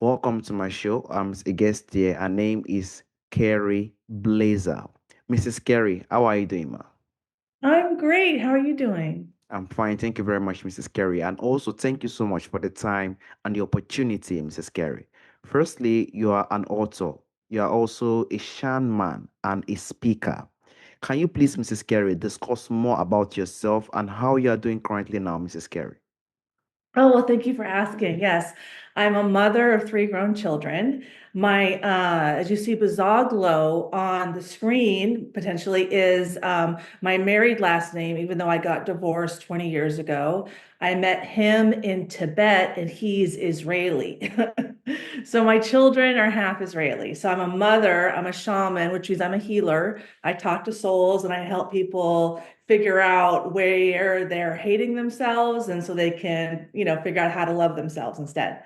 Welcome to my show. I'm a guest here. Her name is Kerry Blaser. Mrs. Kerry, how are you doing, ma? I'm great. How are you doing? I'm fine. Thank you very much, Mrs. Kerry. And also, thank you so much for the time and the opportunity, Mrs. Kerry. Firstly, you are an author. You are also a shaman and a speaker. Can you please, Mrs. Kerry, discuss more about yourself and how you are doing currently now, Mrs. Kerry? Oh, well, thank you for asking. Yes, I'm a mother of three grown children. As you see, Bazoglo on the screen potentially is my married last name, even though I got divorced 20 years ago. I met him in Tibet and he's Israeli. So my children are half Israeli. So I'm a mother, I'm a shaman, which means I'm a healer. I talk to souls and I help people figure out where they're hating themselves and so they can, figure out how to love themselves instead.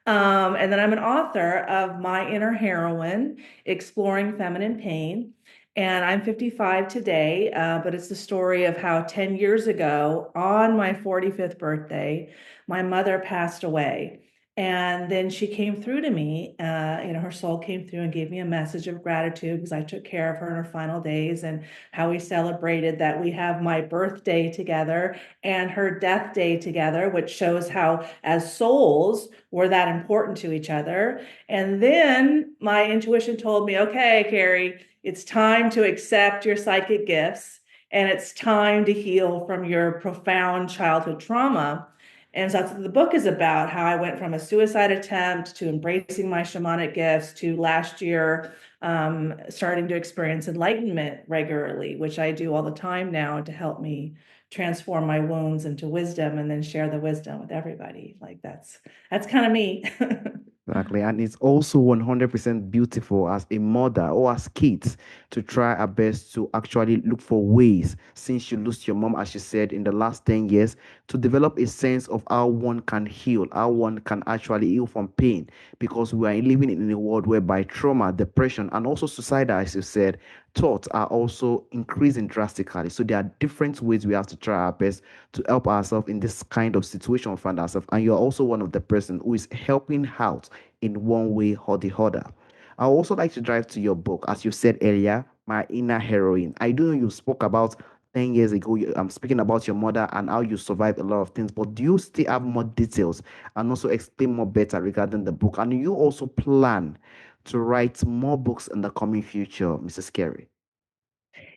And then I'm an author of My Inner Heroine, Exploring Feminine Pain. And I'm 55 today, but it's the story of how 10 years ago, on my 45th birthday, my mother passed away. And then she came through to me, her soul came through and gave me a message of gratitude because I took care of her in her final days and how we celebrated that we have my birthday together and her death day together, which shows how, as souls, we're that important to each other. And then my intuition told me, okay, Carrie, it's time to accept your psychic gifts and it's time to heal from your profound childhood trauma. And so that's what the book is about, how I went from a suicide attempt to embracing my shamanic gifts to last year starting to experience enlightenment regularly, which I do all the time now to help me transform my wounds into wisdom and then share the wisdom with everybody. Like that's kind of me. Exactly. And it's also 100% beautiful as a mother or as kids to try our best to actually look for ways, since you lost your mom, as you said, in the last 10 years, to develop a sense of how one can heal, how one can actually heal from pain. Because we are living in a world whereby trauma, depression, and also suicide, as you said, thoughts are also increasing drastically. So there are different ways we have to try our best to help ourselves in this kind of situation we find ourselves. And you're also one of the person who is helping out in one way or the other. I also like to drive to your book, as you said earlier, My Inner Heroine. I do know you spoke about 10 years ago. I'm speaking about your mother and how you survived a lot of things, but do you still have more details and also explain more better regarding the book? And you also plan to write more books in the coming future, Mrs. Carey?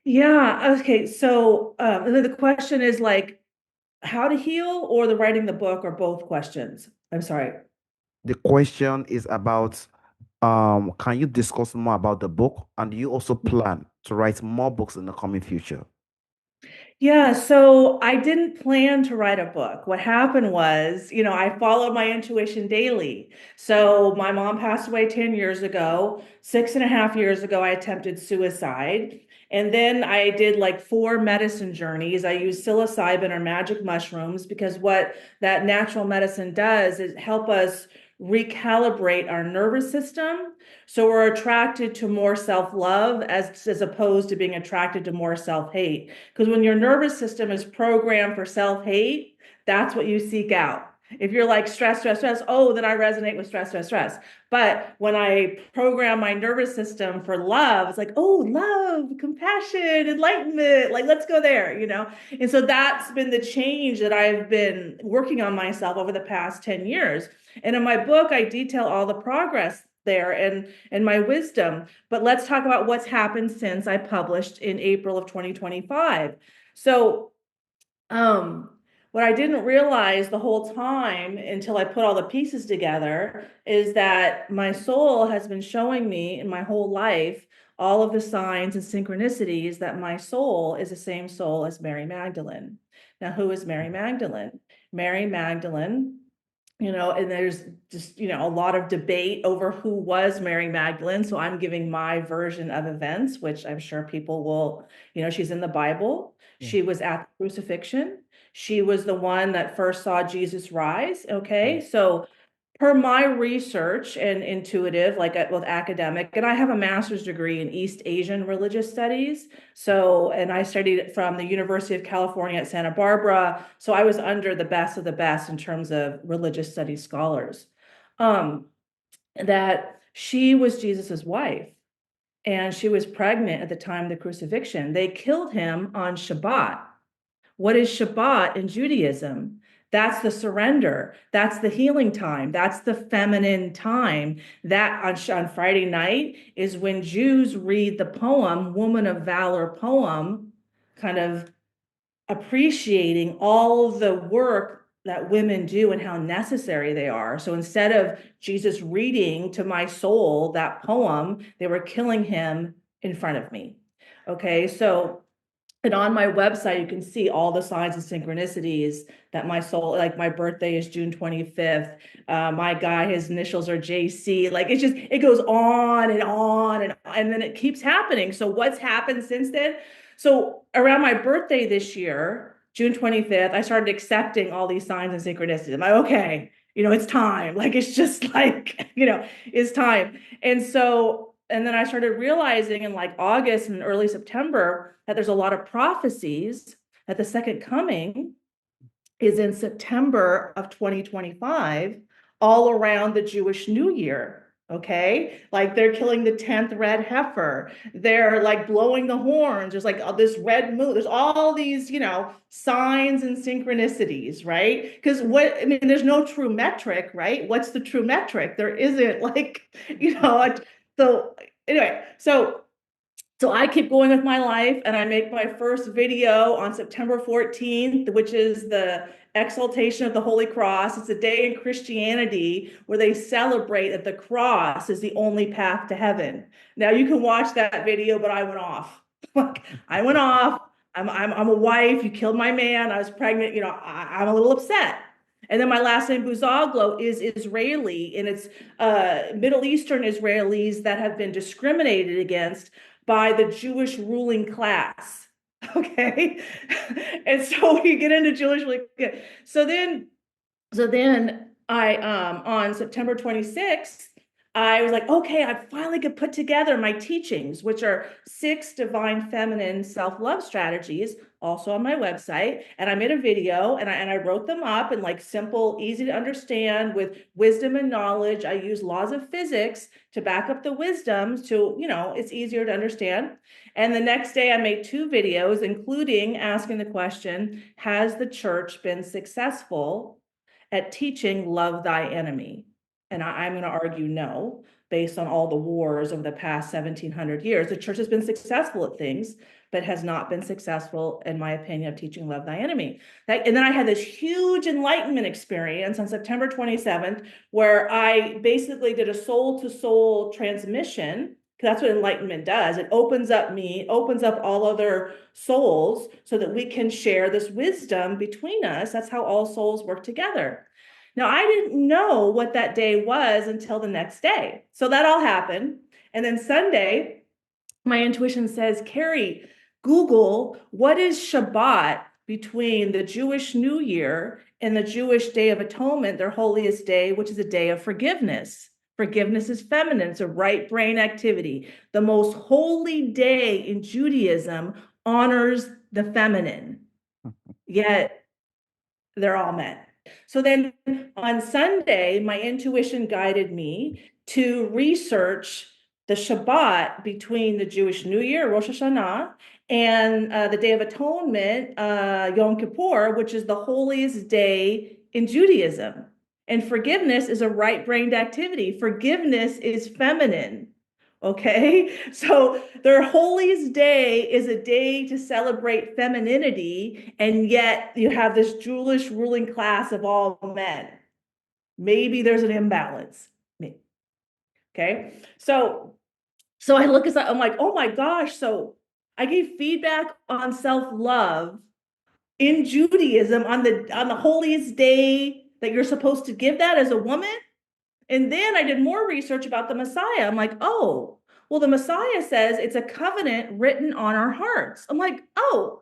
Yeah. Okay. So and then the question is like how to heal or the writing the book or both questions. I'm sorry. The question is about can you discuss more about the book and do you also plan to write more books in the coming future? Yeah, so I didn't plan to write a book. What happened was, I followed my intuition daily. So my mom passed away 10 years ago. 6.5 years ago, I attempted suicide. And then I did like four medicine journeys. I used psilocybin or magic mushrooms because what that natural medicine does is help us recalibrate our nervous system. So we're attracted to more self-love as opposed to being attracted to more self-hate. Because when your nervous system is programmed for self-hate, that's what you seek out. If you're like stress, stress, stress, oh, then I resonate with stress, stress, stress. But when I program my nervous system for love, it's like, oh, love, compassion, enlightenment, like let's go there. And so that's been the change that I've been working on myself over the past 10 years. And in my book, I detail all the progress there and my wisdom. But let's talk about what's happened since I published in April of 2025. So, um, what I didn't realize the whole time until I put all the pieces together is that my soul has been showing me in my whole life all of the signs and synchronicities that my soul is the same soul as Mary Magdalene. Now, who is Mary Magdalene? Mary Magdalene, and there's just, a lot of debate over who was Mary Magdalene. So I'm giving my version of events, which I'm sure people will, she's in the Bible. Yeah. She was at the crucifixion. She was the one that first saw Jesus rise. Okay. So per my research and intuitive, like with academic, and I have a master's degree in East Asian religious studies. So, and I studied from the University of California at Santa Barbara. So I was under the best of the best in terms of religious studies scholars. Um, that she was Jesus's wife and she was pregnant at the time of the crucifixion. They killed him on Shabbat. What is Shabbat in Judaism? That's the surrender. That's the healing time. That's the feminine time. That on Friday night is when Jews read the poem, Woman of Valor poem, kind of appreciating all the work that women do and how necessary they are. So instead of Jesus reading to my soul that poem, they were killing him in front of me. Okay, so and on my website, you can see all the signs and synchronicities that my soul, like my birthday is June 25th. My guy, his initials are JC. Like it's just, it goes on and on and then it keeps happening. So what's happened since then? So around my birthday this year, June 25th, I started accepting all these signs and synchronicities. I'm like, okay, it's time. Like it's just like, it's time. And so, and then I started realizing in like August and early September that there's a lot of prophecies that the second coming is in September of 2025, all around the Jewish New Year. Okay, like they're killing the 10th red heifer. They're like blowing the horns. There's like this red moon. There's all these, signs and synchronicities, right? Because there's no true metric, right? What's the true metric? There isn't like, so anyway, so I keep going with my life and I make my first video on September 14th, which is the exaltation of the Holy Cross. It's a day in Christianity where they celebrate that the cross is the only path to heaven. Now you can watch that video, but I went off. I went off. I'm a wife. You killed my man. I was pregnant. I'm a little upset. And then my last name Buzoglo is Israeli, and it's Middle Eastern Israelis that have been discriminated against by the Jewish ruling class. Okay. And so we get into Jewish ruling. So then I on September 26th, I was like, okay, I finally could put together my teachings, which are 6 divine feminine self-love strategies, also on my website. And I made a video and I wrote them up in like simple, easy to understand with wisdom and knowledge. I use laws of physics to back up the wisdoms to, it's easier to understand. And the next day I made 2 videos, including asking the question, has the church been successful at teaching love thy enemy? And I'm going to argue no, based on all the wars of the past 1700 years. The church has been successful at things, but has not been successful, in my opinion, of teaching love thy enemy. And then I had this huge enlightenment experience on September 27th, where I basically did a soul to soul transmission. That's what enlightenment does. It opens up me, opens up all other souls so that we can share this wisdom between us. That's how all souls work together. Now, I didn't know what that day was until the next day. So that all happened. And then Sunday, my intuition says, Kerry, Google what is Shabbat between the Jewish New Year and the Jewish Day of Atonement, their holiest day, which is a day of forgiveness. Forgiveness is feminine, it's a right brain activity. The most holy day in Judaism honors the feminine, yet they're all men. So then on Sunday, my intuition guided me to research the Shabbat between the Jewish New Year, Rosh Hashanah, and the Day of Atonement, Yom Kippur, which is the holiest day in Judaism. And forgiveness is a right-brained activity. Forgiveness is feminine. Okay, so their holiest day is a day to celebrate femininity, and yet you have this Jewish ruling class of all men. Maybe there's an imbalance. Okay, so I look at that, I'm like, oh my gosh. So I gave feedback on self-love in Judaism on the holiest day that you're supposed to give that as a woman. And then I did more research about the Messiah. I'm like, oh, well, the Messiah says it's a covenant written on our hearts. I'm like, oh,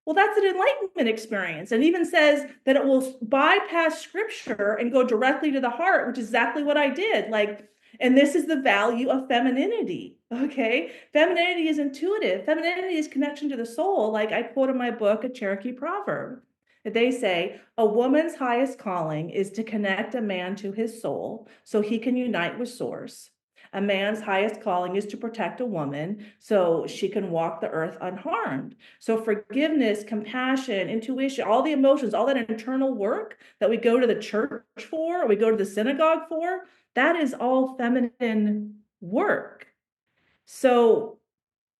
well, that's an enlightenment experience. And even says that it will bypass scripture and go directly to the heart, which is exactly what I did. Like, and this is the value of femininity. Okay. Femininity is intuitive. Femininity is connection to the soul. Like I quote in my book, a Cherokee proverb. They say a woman's highest calling is to connect a man to his soul so he can unite with source. A man's highest calling is to protect a woman so she can walk the earth unharmed. So forgiveness, compassion, intuition, all the emotions, all that internal work that we go to the church for, or we go to the synagogue for, that is all feminine work. So,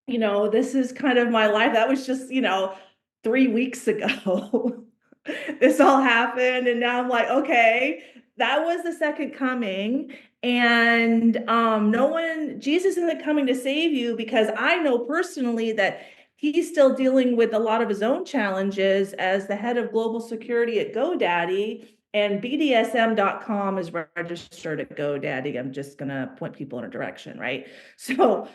this is kind of my life. That was just, 3 weeks ago. This all happened. And now I'm like, okay, that was the second coming. And no one, Jesus isn't coming to save you, because I know personally that he's still dealing with a lot of his own challenges as the head of global security at GoDaddy. And BDSM.com is registered at GoDaddy. I'm just going to point people in a direction, right? So,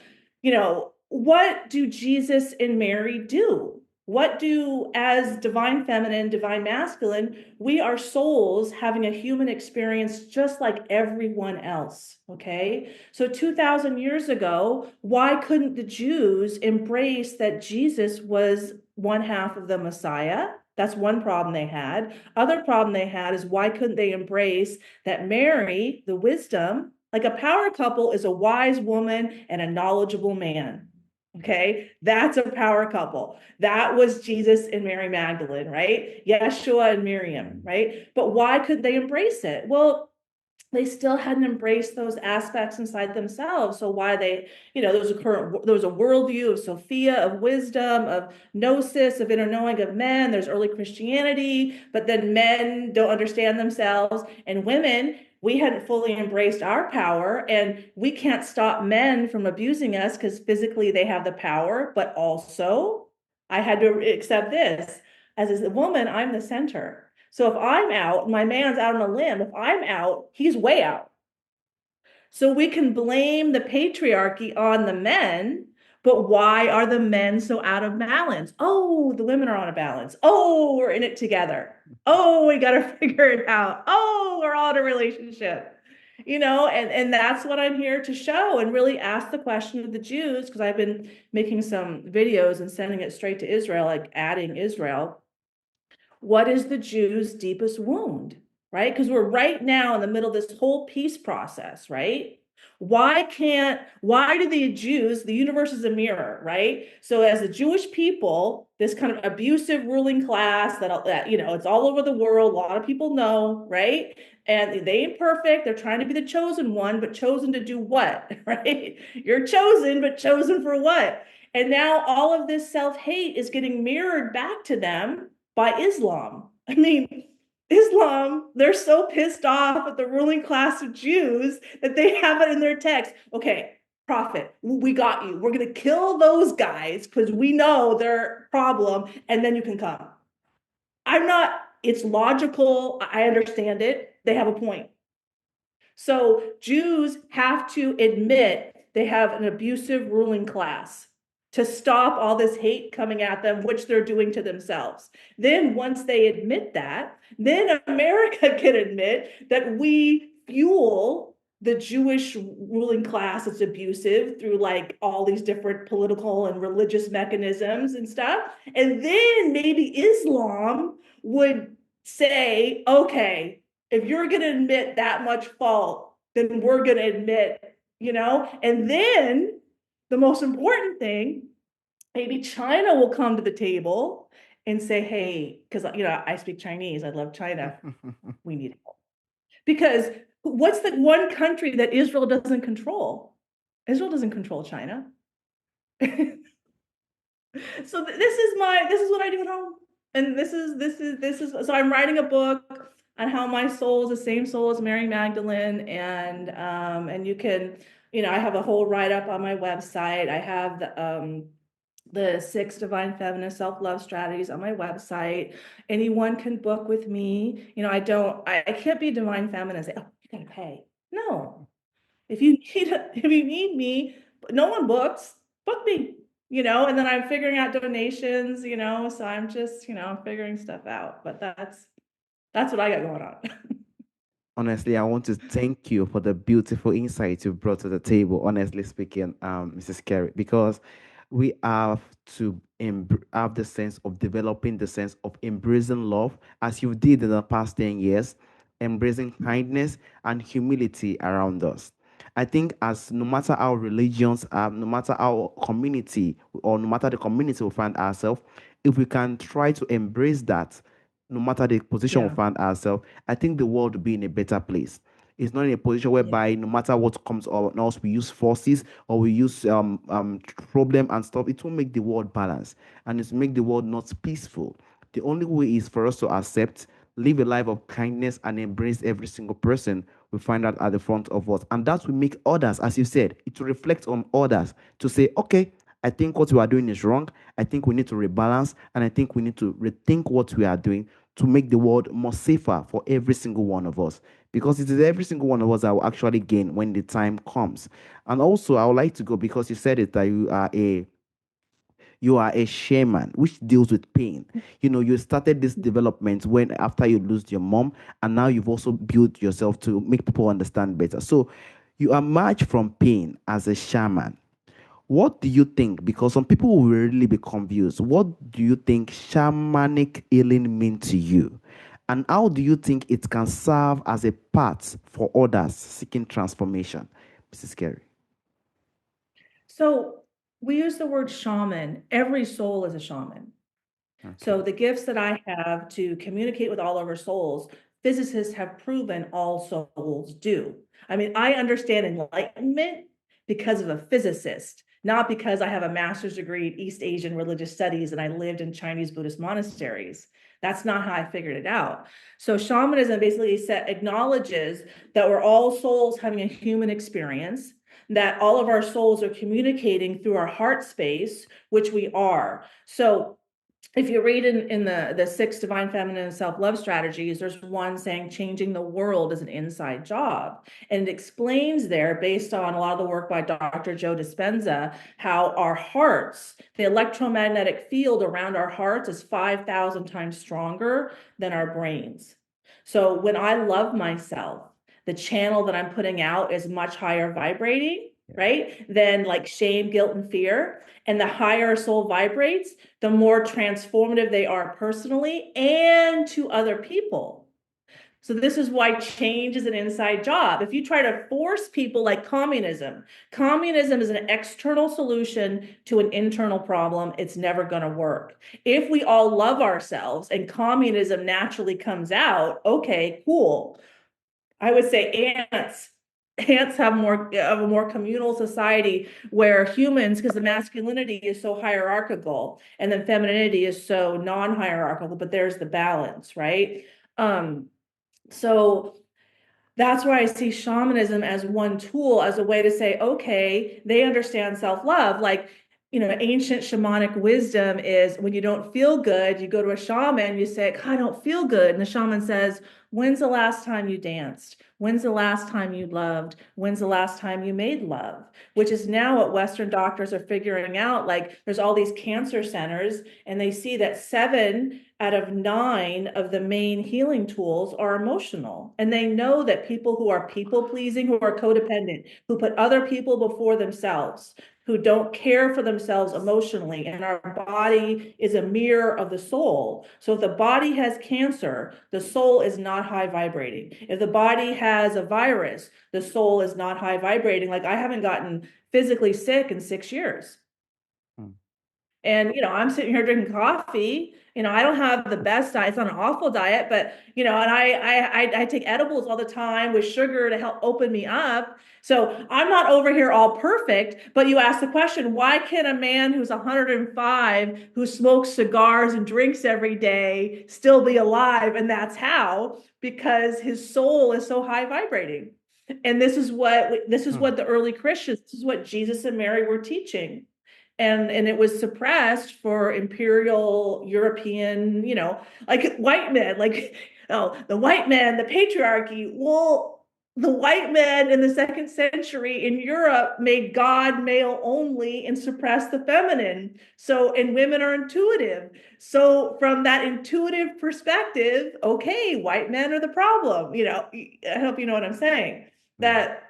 what do Jesus and Mary do? What do, as divine feminine, divine masculine, we are souls having a human experience just like everyone else, okay? So 2,000 years ago, why couldn't the Jews embrace that Jesus was one half of the Messiah? That's one problem they had. Other problem they had is, why couldn't they embrace that Mary, the wisdom, like a power couple is a wise woman and a knowledgeable man. Okay, that's a power couple. That was Jesus and Mary Magdalene, right? Yeshua and Miriam, right? But why couldn't they embrace it? Well, they still hadn't embraced those aspects inside themselves. So why they, there was a worldview of Sophia, of wisdom, of gnosis, of inner knowing of men. There's early Christianity, but then men don't understand themselves, and women, we hadn't fully embraced our power, and we can't stop men from abusing us because physically they have the power, but also I had to accept this. As a woman, I'm the center. So if I'm out, my man's out on a limb. If I'm out, he's way out. So we can blame the patriarchy on the men, but why are the men so out of balance? Oh, the women are on a balance. Oh, we're in it together. Oh, we got to figure it out. Oh, we're all in a relationship. And that's what I'm here to show, and really ask the question of the Jews, because I've been making some videos and sending it straight to Israel, like adding Israel. What is the Jews' deepest wound, right? Because we're right now in the middle of this whole peace process, right? Why do the Jews, the universe is a mirror, right? So as the Jewish people, this kind of abusive ruling class that it's all over the world, a lot of people know, right? And they ain't perfect. They're trying to be the chosen one, but chosen to do what, right? You're chosen, but chosen for what? And now all of this self-hate is getting mirrored back to them by Islam. I mean, Islam, they're so pissed off at the ruling class of Jews that they have it in their text. Okay, prophet, we got you. We're going to kill those guys because we know their problem, and then you can come. I'm not, it's logical. I understand it. They have a point. So Jews have to admit they have an abusive ruling class to stop all this hate coming at them, which they're doing to themselves. Then once they admit that, then America can admit that we fuel the Jewish ruling class that's abusive through like all these different political and religious mechanisms and stuff. And then maybe Islam would say, okay, if you're going to admit that much fault, then we're going to admit, and then the most important thing, maybe China will come to the table and say, hey, because, I speak Chinese, I love China, we need help. Because what's the one country that Israel doesn't control? Israel doesn't control China. So this is what I do at home. And so I'm writing a book on how my soul is the same soul as Mary Magdalene. And you can, I have a whole write-up on my website. I have the 6 divine feminine self-love strategies on my website. Anyone can book with me. I can't be divine feminine and say, oh, you gotta pay. No. If you need me, no one books, book me, and then I'm figuring out donations, so I'm just, figuring stuff out. But that's what I got going on. Honestly, I want to thank you for the beautiful insight you brought to the table, honestly speaking, Mrs. Kerry, because we have to have the sense of developing the sense of embracing love as you did in the past 10 years, embracing kindness and humility around us. I think as no matter our religions, no matter our community, or no matter the community we find ourselves, if we can try to embrace that, no matter the position we Yeah. find ourselves, I think the world will be in a better place. It's not in a position Yeah. whereby no matter what comes on us, we use forces or we use problem and stuff. It will make the world balance and it's make the world not peaceful. The only way is for us to accept, live a life of kindness, and embrace every single person we find out at the front of us. And that will make others, as you said, it will reflect on others to say, okay, I think what we are doing is wrong. I think we need to rebalance, and I think we need to rethink what we are doing to make the world more safer for every single one of us. Because it is every single one of us that will actually gain when the time comes. And also, I would like to go because you said it that you are a shaman which deals with pain. You started this development when after you lose your mom, and now you've also built yourself to make people understand better. So you emerge from pain as a shaman. What do you think? Because some people will really be confused. What do you think shamanic healing mean to you? And how do you think it can serve as a path for others seeking transformation? Mrs. Kerry. So we use the word shaman. Every soul is a shaman. So Okay. the gifts that I have to communicate with all of our souls, physicists have proven all souls do. I mean, I understand enlightenment because of a physicist, not because I have a master's degree in East Asian religious studies and I lived in Chinese Buddhist monasteries. That's not how I figured it out. So shamanism basically acknowledges that we're all souls having a human experience, that all of our souls are communicating through our heart space, which we are. So if you read in the six divine feminine self-love strategies, there's one saying changing the world is an inside job. And it explains there, based on a lot of the work by Dr. Joe Dispenza, how our hearts, the electromagnetic field around our hearts is 5,000 times stronger than our brains. So when I love myself, the channel that I'm putting out is much higher vibrating, Yeah. right? Than like shame, guilt, and fear. And the higher soul vibrates, the more transformative they are personally and to other people. So this is why change is an inside job. If you try to force people like communism is an external solution to an internal problem. It's never going to work. If we all love ourselves and communism naturally comes out, okay, cool. I would say ants have more of a more communal society where humans, because the masculinity is so hierarchical and then femininity is so non-hierarchical, but there's the balance, right? um so that's why I see shamanism as one tool, as a way to say, okay, they understand self-love. Like, ancient shamanic wisdom is when you don't feel good, you go to a shaman, you say, I don't feel good. And the shaman says, when's the last time you danced? When's the last time you loved? When's the last time you made love? Which is now what Western doctors are figuring out. Like, there's all these cancer centers, and they see that 7 out of 9 of the main healing tools are emotional. And they know that people who are people pleasing, who are codependent, who put other people before themselves, who don't care for themselves emotionally, and our body is a mirror of the soul. So if the body has cancer, the soul is not high vibrating. If the body has a virus, the soul is not high vibrating. Like, I haven't gotten physically sick in 6 years. Hmm. And, I'm sitting here drinking coffee. I don't have the best diet. It's not an awful diet, but, and I take edibles all the time with sugar to help open me up. So I'm not over here all perfect, but you ask the question, why can a man who's 105, who smokes cigars and drinks every day, still be alive? And that's how, because his soul is so high vibrating. And this is what the early Christians, this is what Jesus and Mary were teaching. And it was suppressed for imperial European, like white men, like, oh, the white man, the patriarchy. Well, the white men in the second century in Europe made God male only and suppressed the feminine. So, and women are intuitive. So from that intuitive perspective, okay, white men are the problem. I hope you know what I'm saying. Yeah. That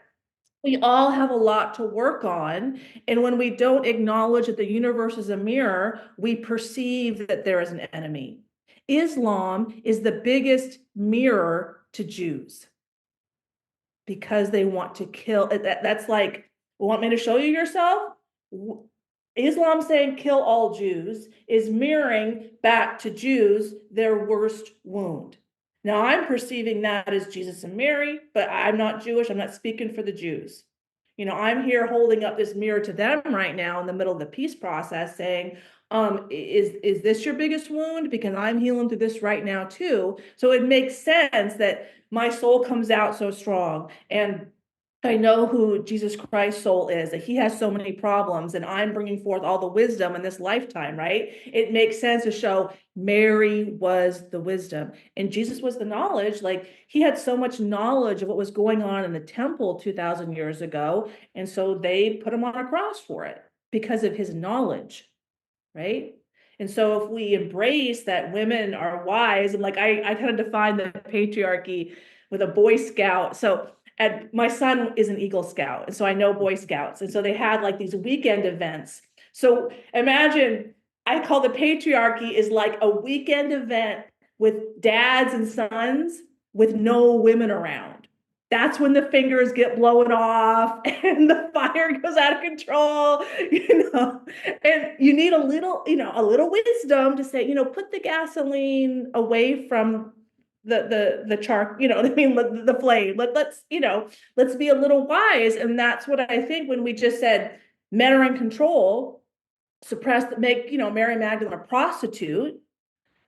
We all have a lot to work on. And when we don't acknowledge that the universe is a mirror, we perceive that there is an enemy. Islam is the biggest mirror to Jews because they want to kill. That's like, want me to show you yourself? Islam saying kill all Jews is mirroring back to Jews their worst wound. Now I'm perceiving that as Jesus and Mary, but I'm not Jewish. I'm not speaking for the Jews. I'm here holding up this mirror to them right now in the middle of the peace process saying, is this your biggest wound? Because I'm healing through this right now too. So it makes sense that my soul comes out so strong. And I know who Jesus Christ's soul is, that he has so many problems, and I'm bringing forth all the wisdom in this lifetime, right? It makes sense to show Mary was the wisdom and Jesus was the knowledge. Like he had so much knowledge of what was going on in the temple 2000 years ago. And so they put him on a cross for it because of his knowledge, right? And so if we embrace that women are wise, and like I kind of define the patriarchy with a Boy Scout. So and my son is an Eagle Scout, and so I know Boy Scouts. And so they had like these weekend events. So imagine I call the patriarchy is like a weekend event with dads and sons with no women around. That's when the fingers get blown off and the fire goes out of control, and you need a little wisdom to say, put the gasoline away from the char, what I mean, the flame. Let's be a little wise. And that's what I think when we just said men are in control, suppress, make, Mary Magdalene a prostitute,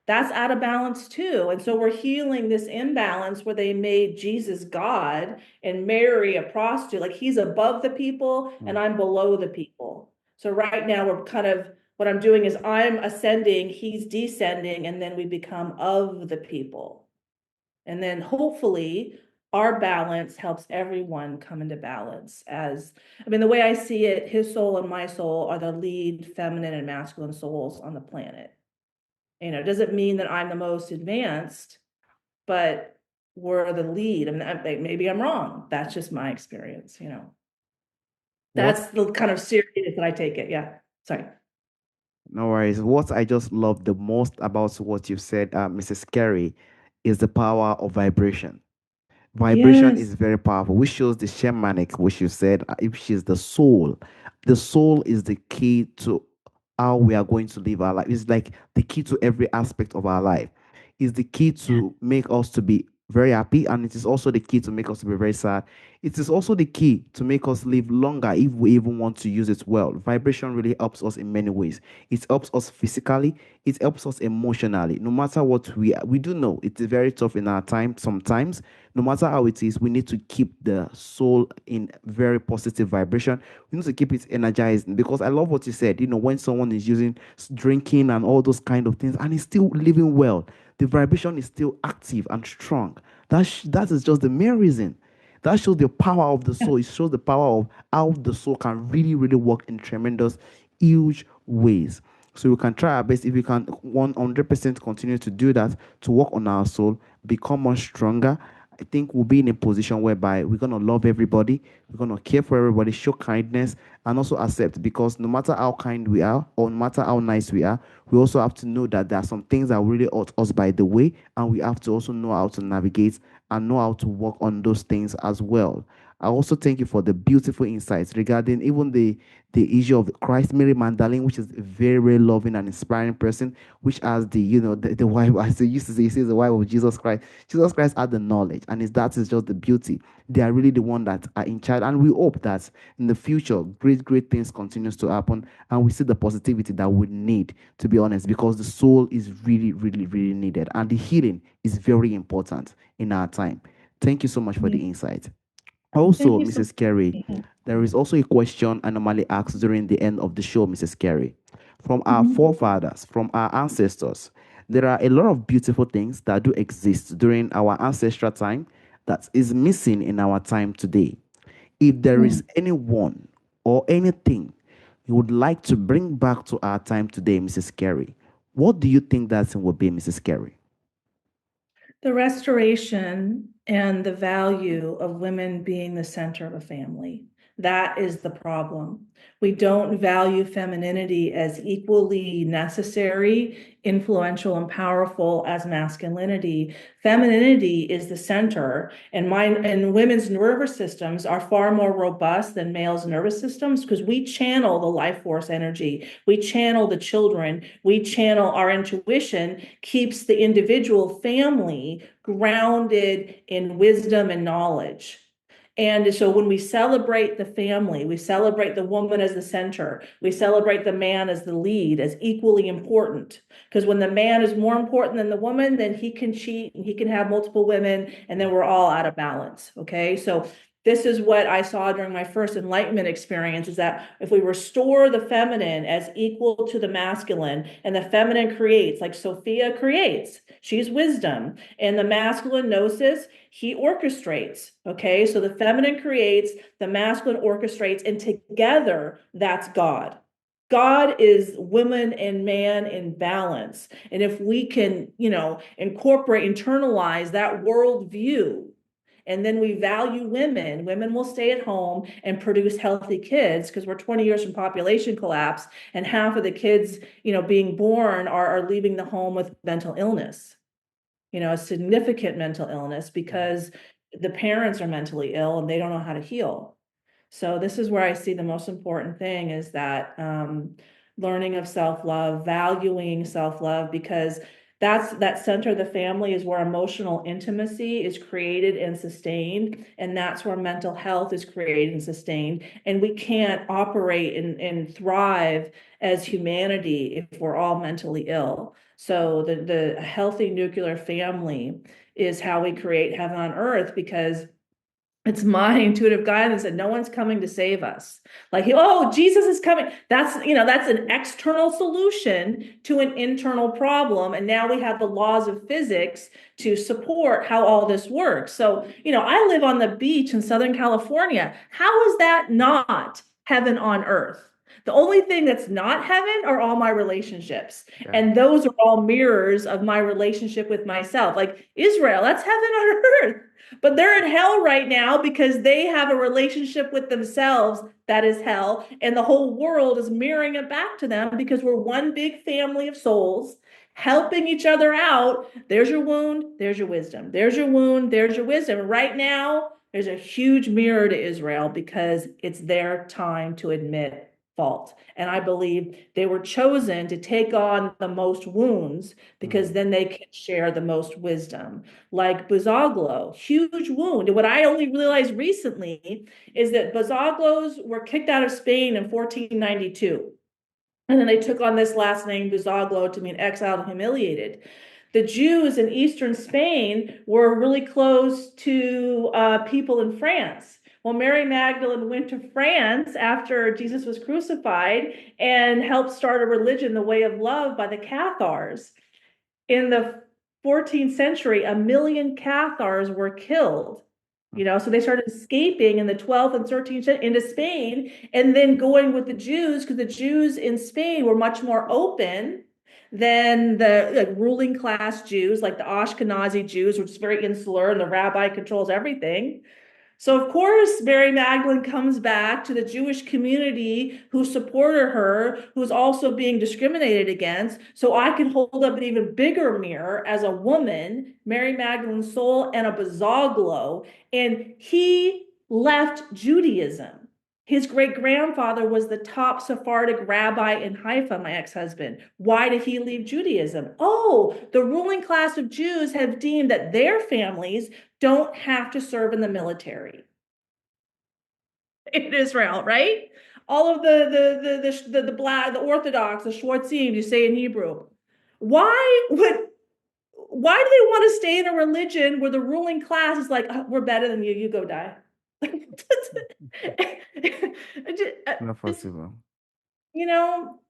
that's out of balance too. And so we're healing this imbalance where they made Jesus God and Mary a prostitute. Like he's above the people and Mm. I'm below the people. So right now we're kind of, what I'm doing is I'm ascending, he's descending, and then we become of the people. And then hopefully our balance helps everyone come into balance. I mean, the way I see it, his soul and my soul are the lead feminine and masculine souls on the planet. It doesn't mean that I'm the most advanced, but we're the lead. I mean, maybe I'm wrong. That's just my experience. What That's the kind of serious that I take it. Yeah. Sorry. No worries. What I just love the most about what you said, Mrs. Carey, is the power of vibration. Vibration Yes. is very powerful, which shows the shamanic, which you said, which is the soul. The soul is the key to how we are going to live our life. It's like the key to every aspect of our life. It's the key to make us to be very happy, and it is also the key to make us to be very sad. It is also the key to make us live longer if we even want to use it well. Vibration really helps us in many ways. It helps us physically, it helps us emotionally. No matter what we do know it is very tough in our time sometimes. No matter how it is, we need to keep the soul in very positive vibration. We need to keep it energized, because I love what you said. When someone is using drinking and all those kind of things and is still living well, the vibration is still active and strong. That is just the main reason. That shows the power of the soul. It shows the power of how the soul can really, really work in tremendous, huge ways. So we can try our best, if we can 100% continue to do that, to work on our soul, become much stronger. I think we'll be in a position whereby we're going to love everybody, we're going to care for everybody, show kindness, and also accept, because no matter how kind we are or no matter how nice we are, we also have to know that there are some things that really hurt us by the way, and we have to also know how to navigate and know how to work on those things as well. I also thank you for the beautiful insights regarding even the issue of Christ, Mary Magdalene, which is a very, very loving and inspiring person, which has the wife, as they used to say, he says the wife of Jesus Christ. Jesus Christ had the knowledge, and that is just the beauty. They are really the one that are in charge, and we hope that in the future, great, great things continues to happen, and we see the positivity that we need, to be honest, because the soul is really, really, really needed, and the healing is very important in our time. Thank you so much for the Yeah. insight. Thank Also, you so Mrs. Carey, much. there is also a question I normally ask during the end of the show, Mrs. Carey. From our Mhm. forefathers, from our ancestors, there are a lot of beautiful things that do exist during our ancestral time that is missing in our time today. If there is Mm. anyone or anything you would like to bring back to our time today, Mrs. Carey, what do you think that thing would be, Mrs. Carey? The restoration and the value of women being the center of a family. That is the problem. We don't value femininity as equally necessary, influential, and powerful as masculinity. Femininity is the center, and mine and women's nervous systems are far more robust than males' nervous systems because we channel the life force energy, we channel the children, we channel our intuition, keeps the individual family grounded in wisdom and knowledge. And so when we celebrate the family, we celebrate the woman as the center, we celebrate the man as the lead, as equally important. Because when the man is more important than the woman, then he can cheat and he can have multiple women, and then we're all out of balance. Okay. So this is what I saw during my first enlightenment experience, is that if we restore the feminine as equal to the masculine, and the feminine creates, like Sophia creates, she's wisdom, and the masculine gnosis, he orchestrates. Okay, so the feminine creates, the masculine orchestrates, and together that's God. God is woman and man in balance. And if we can, incorporate, internalize that worldview, and then we value women, women will stay at home and produce healthy kids because we're 20 years from population collapse, and half of the kids, being born are leaving the home with mental illness, a significant mental illness because the parents are mentally ill and they don't know how to heal. So this is where I see the most important thing is that learning of self-love, valuing self-love, because that center of the family is where emotional intimacy is created and sustained, and that's where mental health is created and sustained. And we can't operate and thrive as humanity if we're all mentally ill. So the healthy nuclear family is how we create heaven on earth, because it's my intuitive guidance that no one's coming to save us. Like, oh, Jesus is coming. That's an external solution to an internal problem. And now we have the laws of physics to support how all this works. So, I live on the beach in Southern California. How is that not heaven on earth? The only thing that's not heaven are all my relationships. Yeah. And those are all mirrors of my relationship with myself. Like Israel, that's heaven on earth. But they're in hell right now because they have a relationship with themselves that is hell. And the whole world is mirroring it back to them because we're one big family of souls helping each other out. There's your wound, there's your wisdom. There's your wound, there's your wisdom. Right now, there's a huge mirror to Israel because it's their time to admit fault. And I believe they were chosen to take on the most wounds because Mm. then they can share the most wisdom. Like Bazaglo, huge wound. And what I only realized recently is that Bazaglos were kicked out of Spain in 1492. And then they took on this last name, Bazaglo, to mean exiled and humiliated. The Jews in Eastern Spain were really close to people in France. Well, Mary Magdalene went to France after Jesus was crucified and helped start a religion, the way of love, by the Cathars. In the 14th century, 1 million Cathars were killed. So they started escaping in the 12th and 13th century into Spain, and then going with the Jews, because the Jews in Spain were much more open than the ruling class Jews, like the Ashkenazi Jews, which is very insular, and the rabbi controls everything. So, of course, Mary Magdalene comes back to the Jewish community who supported her, who's also being discriminated against. So I can hold up an even bigger mirror as a woman, Mary Magdalene's soul, and a Bazaglo. And he left Judaism. His great grandfather was the top Sephardic rabbi in Haifa, my ex husband. Why did he leave Judaism? Oh, the ruling class of Jews have deemed that their families don't have to serve in the military in Israel, right? All of the black, the Orthodox, the Schwarzim, you say in Hebrew. Why would why do they want to stay in a religion where the ruling class is like, "Oh, we're better than you, you go die." Not It's, possible.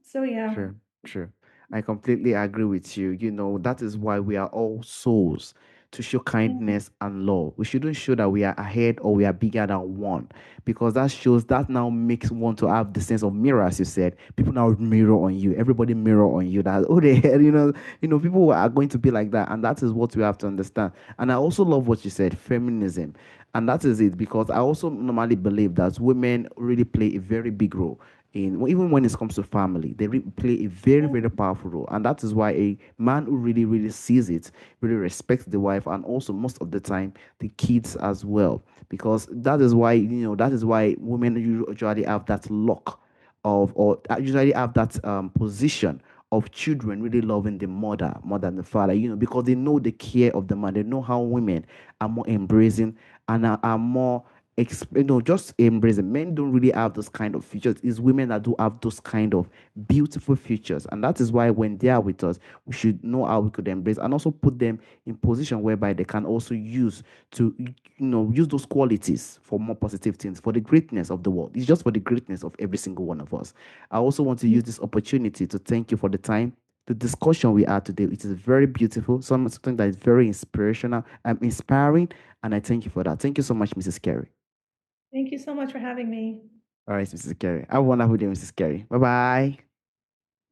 so yeah. True, true. I completely agree with you. That is why we are all souls to show kindness and love. We shouldn't show that we are ahead or we are bigger than one, because that shows that now makes one to have the sense of mirror, as you said. People now mirror on you. Everybody mirror on you. That oh, the hell, people are going to be like that, and that is what we have to understand. And I also love what you said, feminism, and that is it, because I also normally believe that women really play a very big role in, even when it comes to family. They play a very, very powerful role, and that is why a man who really, really sees it really respects the wife, and also most of the time the kids as well, because that is why, that is why women usually have that lock of, or usually have that position of children really loving the mother more than the father, because they know the care of the man. They know how women are more embracing and are more just embracing. Men don't really have those kind of features. It's women that do have those kind of beautiful features, and that is why when they are with us, we should know how we could embrace and also put them in position whereby they can also use to use those qualities for more positive things, for the greatness of the world. It's just for the greatness of every single one of us. I also want to use this opportunity to thank you for the time. The discussion we had today, it is very beautiful, something that is very inspirational and inspiring, and I thank you for that. Thank you so much, Mrs. Kerry. Thank you so much for having me. All right, Mrs. Kerry. Have a wonderful day, Mrs. Kerry. Bye bye.